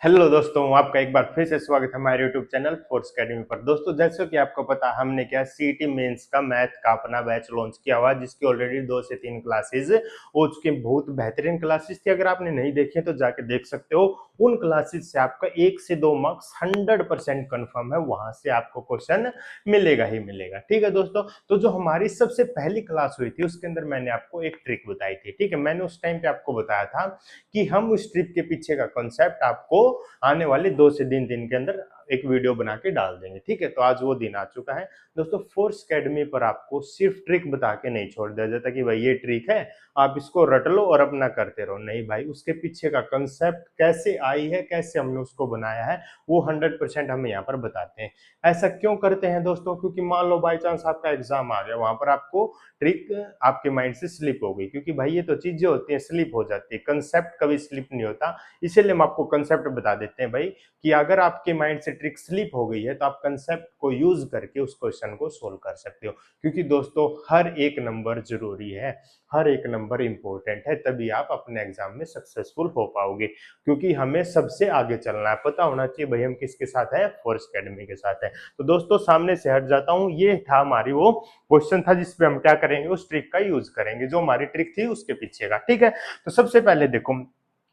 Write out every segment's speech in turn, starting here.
Hello दोस्तों, आपका एक बार फिर से स्वागत है हमारे यूट्यूब चैनल फोर्स अकेडमी पर। दोस्तों, जैसे कि आपको पता, हमने क्या सीईटी मेंस का मैथ का अपना बैच लॉन्च किया हुआ, जिसकी ऑलरेडी 2 से 3 क्लासेस हो चुकी हैं। बहुत बेहतरीन क्लासेस थी। अगर आपने नहीं देखी तो जाके देख सकते हो। उन क्लासेस से आपका 1 से 2 मार्क्स 100% कन्फर्म है, वहां से आपको क्वेश्चन मिलेगा ही मिलेगा। ठीक है दोस्तों, तो जो हमारी सबसे पहली क्लास हुई थी उसके अंदर मैंने आपको एक ट्रिक बताई थी। ठीक है, मैंने उस टाइम पे आपको बताया था कि हम उस ट्रिक के पीछे का कॉन्सेप्ट आपको आने वाले 2 से 3 दिन के अंदर एक वीडियो बना के डाल देंगे। ठीक है, तो आज वो दिन आ चुका है दोस्तों। फोर्स एकेडमी पर आपको सिर्फ ट्रिक बता के नहीं छोड़ दिया जाता कि भाई ये ट्रिक है, आप इसको रट लो और अपना करते रहो। नहीं भाई, उसके पीछे का कंसेप्ट कैसे आई है, कैसे हमने उसको बनाया है, वो 100% हम यहाँ पर बताते हैं। ऐसा क्यों करते हैं दोस्तों? क्योंकि मान लो बाई चांस आपका एग्जाम आ गया, वहां पर आपको ट्रिक आपके माइंड से स्लिप हो गई, क्योंकि भाई ये तो चीजें होती हैं, स्लिप हो जाती है, कंसेप्ट कभी स्लिप नहीं होता। इसीलिए हम आपको कंसेप्ट बता देते हैं भाई, कि अगर आपके माइंड से ट्रिक स्लिप हो गई है तो आप कंसेप्ट को यूज करके उस क्वेश्चन को सोल्व कर सकते हो। क्योंकि दोस्तों, हर एक नंबर जरूरी है, हर एक नंबर इंपॉर्टेंट है, तभी आप अपने एग्जाम में सक्सेसफुल हो पाओगे। क्योंकि हमें सबसे आगे चलना है, पता होना चाहिए भाई हम किसके साथ है, फोर्स एकेडमी के साथ है। तो दोस्तों, सामने से हट जाता हूँ। ये था हमारी वो क्वेश्चन था जिसपे हम क्या करेंगे, उस ट्रिक का यूज करेंगे, जो हमारी ट्रिक थी उसके पीछे का। ठीक है, तो सबसे पहले देखो,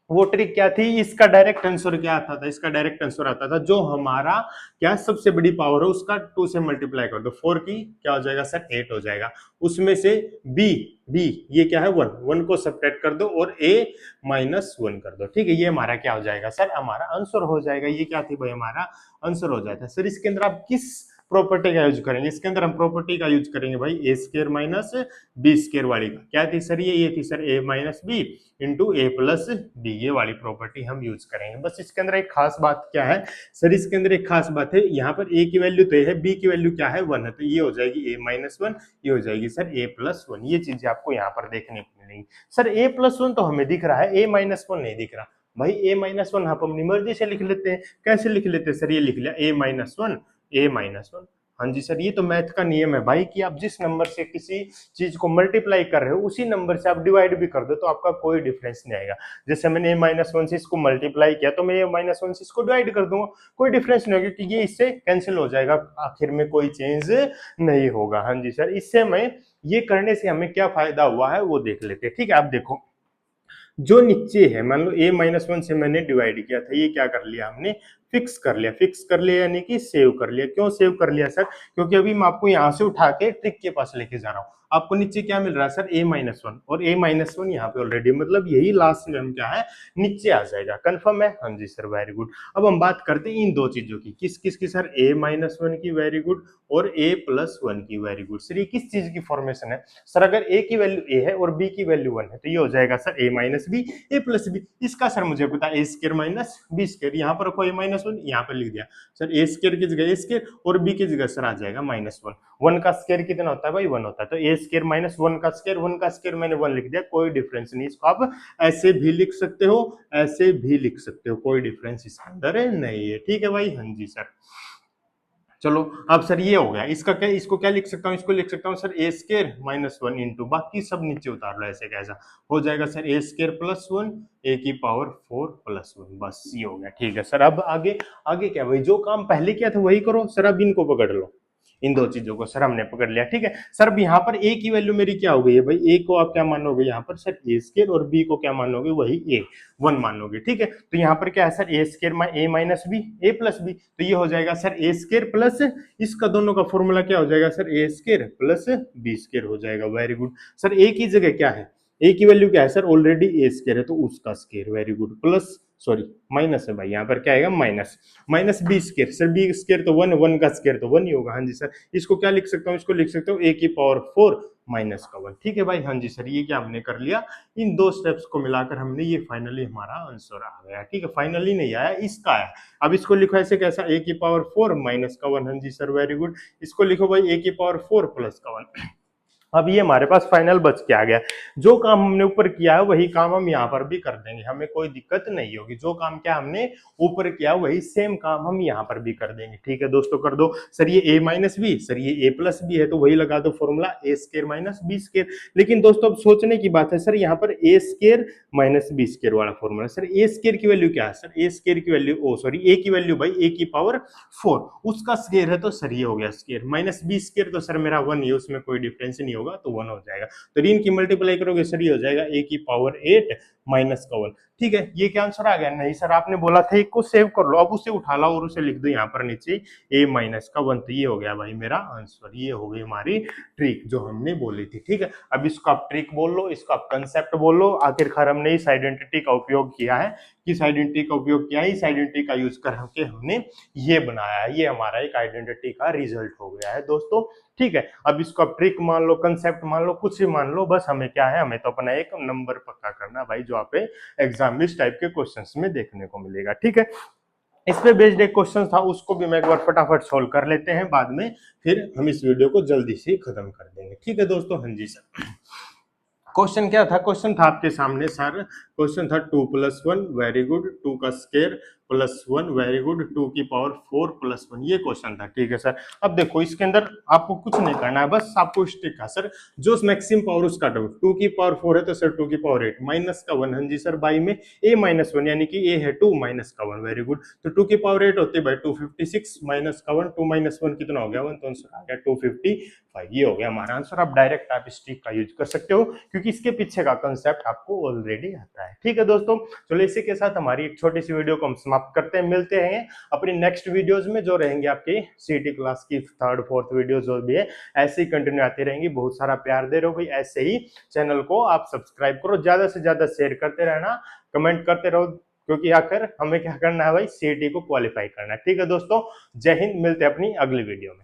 वो ट्रिक क्या थी, इसका डायरेक्ट आंसर क्या आता था? इसका डायरेक्ट आंसर आता था जो हमारा क्या सबसे बड़ी पावर है उसका 2 से मल्टीप्लाई कर दो। 4 की क्या हो जाएगा सर? 8 हो जाएगा। उसमें से बी बी ये क्या है? 1 1 को सब्ट्रैक्ट कर दो और a -1 कर दो। ठीक है, ये हमारा क्या हो जाएगा सर? हमारा आंसर हो जाएगा। ये क्या थी भाई? हमारा आंसर हो जाता है। सर इसके अंदर आप किस प्रॉपर्टी का यूज करेंगे? इसके अंदर हम प्रॉपर्टी का यूज करेंगे भाई, A square minus B square वाली का। क्या थी सर? ये थी sir a minus B into A plus B, ये वाली प्रॉपर्टी हम यूज करेंगे। बस इसके अंदर एक खास बात क्या है सर? इसके अंदर एक खास बात है, यहाँ पर ए की वैल्यू तो है, बी की वैल्यू क्या है? 1 है, तो ये हो जाएगी a -1, ये हो जाएगी सर a +1। ये चीजें आपको यहाँ पर देखने को मिलेंगी। सर a +1 तो हमें दिख रहा है, a -1 नहीं दिख रहा भाई। a -1 हम अपनी मर्जी से लिख लेते हैं। कैसे लिख लेते हैं सर? ये लिख लिया a-1 हाँ जी सर, ये तो मैथ का नियम है भाई, कि आप जिस नंबर से किसी चीज को मल्टीप्लाई कर रहे हो उसी नंबर से आप डिवाइड भी कर दो तो आपका कोई डिफरेंस नहीं आएगा। जैसे मैंने a-1 से इसको मल्टीप्लाई किया तो मैं a-1 से इसको डिवाइड कर दूंगा, कोई डिफरेंस नहीं होगा, क्योंकि ये इससे कैंसिल हो जाएगा, आखिर में कोई चेंज नहीं होगा। हाँ जी सर, इससे मैं ये करने से हमें क्या फायदा हुआ है वो देख लेते हैं। ठीक है, आप देखो, जो नीचे है, मान लो a-1 से मैंने डिवाइड किया था, ये क्या कर लिया हमने? फिक्स कर लिया। फिक्स कर लिया यानी कि सेव कर लिया। क्यों सेव कर लिया सर? क्योंकि अभी मैं आपको यहां से उठा के ट्रिक के पास लेके जा रहा हूं। आपको नीचे क्या मिल रहा है सर? a-1, और a-1 यहाँ पे ऑलरेडी, मतलब यही लास्ट में हम क्या है, नीचे आ जाएगा। कंफर्म है? हाँ जी सर, वेरी गुड। अब हम बात करते हैं इन दो चीजों की। किस किस की सर? a-1 की, वेरी गुड, और a+1 की, वेरी गुड। सर ये किस चीज की फॉर्मेशन है सर? अगर a की वैल्यू a है और b की वैल्यू 1 है तो ये हो जाएगा सर a-b, a+b। इसका सर मुझे पता है, a square minus B square, यहाँ पर रखो a-1, यहाँ पर लिख दिया सर a स्केयर की जगह a स्केयर और b की जगह सर आ जाएगा -1। 1 का स्केयर कितना होता है भाई? 1 होता है, तो a स्केयर माइनस 1 का स्केयर, 1 का स्केयर मैंने 1 लिख दिया, कोई डिफरेंस नहीं। इसको आप ऐसे भी लिख सकते हो, ऐसे भी लिख सकते हो, कोई डिफरेंस इसके अंदर नहीं है। ठीक है भाई, हाँ जी सर। चलो, अब सर ये हो गया। इसका क्या, इसको क्या लिख सकता हूँ? इसको लिख सकता हूँ सर a स्केयर -1 इंटू, बाकी सब नीचे उतार लो, ऐसे कैसा हो जाएगा सर? a स्केयर +1 a की पावर 4 +1। बस ये हो गया। ठीक है सर, अब आगे, आगे क्या भाई? जो काम पहले किया था वही करो सर। अब इनको पकड़ लो, इन दो चीजों को सर हमने पकड़ लिया। ठीक है सर, अब यहाँ पर a की वैल्यू मेरी क्या हो गई है भाई? a को आप क्या मानोगे यहाँ पर सर? a स्केयर, और b को क्या मानोगे? वही a 1 मानोगे। ठीक है, तो यहाँ पर क्या है sir? a square a minus B, a+b, तो ये हो जाएगा सर a स्केयर प्लस, इसका दोनों का फॉर्मूला क्या हो जाएगा sir? a square plus b square हो जाएगा। वेरी गुड सर, a की जगह क्या है? a की वैल्यू क्या है सर? ऑलरेडी a स्केयर है तो उसका square, very good, plus, sorry minus है भाई, यहाँ पर क्या आएगा? Minus B square. Sir B square तो 1, 1 का स्केयर तो 1 ही होगा। हाँ जी सर, इसको क्या लिख सकता हूँ? इसको लिख सकता हूँ a की पावर 4 माइनस का 1। ठीक है भाई, हाँ जी सर, ये क्या हमने कर लिया? इन दो स्टेप्स को मिलाकर हमने, ये फाइनली हमारा आंसर आ गया। ठीक है, फाइनली नहीं आया, इसका आया। अब इसको लिखो ऐसे कैसा? a की पावर 4 माइनस का 1। हाँ जी सर, वेरी गुड। इसको लिखो भाई a की पावर 4 प्लस का 1। अब ये हमारे पास फाइनल बच के आ गया। जो काम हमने ऊपर किया है वही काम हम यहाँ पर भी कर देंगे, हमें कोई दिक्कत नहीं होगी। जो काम क्या हमने ऊपर किया वही सेम काम हम यहाँ पर भी कर देंगे। ठीक है दोस्तों, कर दो। सर ये a माइनस बी, सर ये a प्लस बी है तो वही लगा दो फॉर्मूला ए स्केयर माइनस बी स्केयर। लेकिन दोस्तों अब सोचने की बात है, सर यहाँ पर ए स्केयर माइनस बी स्केयर वाला फॉर्मूला, सर ए स्केयर की वैल्यू क्या है? सर ए स्केयर की वैल्यू, ओ सॉरी, ए की वैल्यू भाई ए की पावर 4, उसका स्केयर है तो सर ये हो गया स्केयर। माइनस बी स्केयर तो सर मेरा 1 ही है, उसमें कोई डिफरेंस नहीं होगा तो 1 हो जाएगा। तो इनकी मल्टीप्लाई करोगे सर ये हो जाएगा ए की पावर 8 माइनस का 1। ठीक है, ये क्या आंसर आ गया? नहीं सर, आपने बोला था एक को सेव कर लो, अब उसे उठा लो और उसे लिख दो यहाँ पर नीचे ए माइनस का 1। तो ये हो गया भाई मेरा आंसर, ये हो गई हमारी ट्रिक जो हमने बोली थी। ठीक है, अब इसको आप ट्रिक बोल लो, इसको आप कंसेप्ट बोल लो। आखिरकार हमने इस आइडेंटिटी का उपयोग किया है, किस आइडेंटिटी का उपयोग किया है? इस आइडेंटिटी का यूज करके हमने ये बनाया है, ये हमारा एक आइडेंटिटी का रिजल्ट हो गया है दोस्तों। ठीक है, अब इसको आप ट्रिक मान लो, कंसेप्ट मान लो, कुछ भी मान लो, बस हमें क्या है, हमें तो अपना एक नंबर पक्का करना भाई, जो आप एग्जाम में इस टाइप के क्वेश्चंस में देखने को मिलेगा। ठीक है, इस पे बेस्ड एक क्वेश्चन था, उसको भी मैं एक बार फटाफट सोल्व कर लेते हैं, बाद में फिर हम इस वीडियो को जल्दी से खत्म कर देंगे। ठीक है दोस्तों, हाँ जी सर। क्वेश्चन क्या था? क्वेश्चन था आपके सामने सर, क्वेश्चन था 2 + 1 वेरी गुड, 2 का स्क्वायर प्लस 1 वेरी गुड, 2 की पावर 4 प्लस 1, ये क्वेश्चन था। ठीक है सर, अब देखो इसके अंदर आपको कुछ नहीं करना है, बस आपको स्टिक का सर जो मैक्सिमम पावर उसका डबल, 2 की पावर 4 है तो सर 2 की पावर 8 माइनस का 1, हाँ जी सर, बाई में a माइनस 1 यानी कि a है 2 माइनस का 1 वेरी गुड। तो 2 की पावर 8 होती है भाई 256 माइनस का 1, 2 माइनस 1 कितना हो गया 1, तो आंसर आ गया 255। ये हो गया हमारा आंसर। आप डायरेक्ट आप स्टिक का यूज कर सकते हो क्योंकि इसके पीछे का कंसेप्ट आपको ऑलरेडी आता है। ठीक है दोस्तों, चलो इसी के साथ हमारी एक छोटी सी वीडियो को हम समाप्त करते हैं। मिलते हैं अपनी नेक्स्ट वीडियोस में, जो रहेंगे आपकी सीटी क्लास की 3rd 4th वीडियो जो भी है, ऐसे ही कंटिन्यू आती रहेंगी। बहुत सारा प्यार दे रहे हो भाई, ऐसे ही चैनल को आप सब्सक्राइब करो, ज्यादा से ज्यादा शेयर करते रहना, कमेंट करते रहो, क्योंकि आखिर हमें क्या करना है भाई, सीटी को क्वालिफाई करना है। ठीक है दोस्तों, जय हिंद, मिलते हैं अपनी अगली वीडियो में।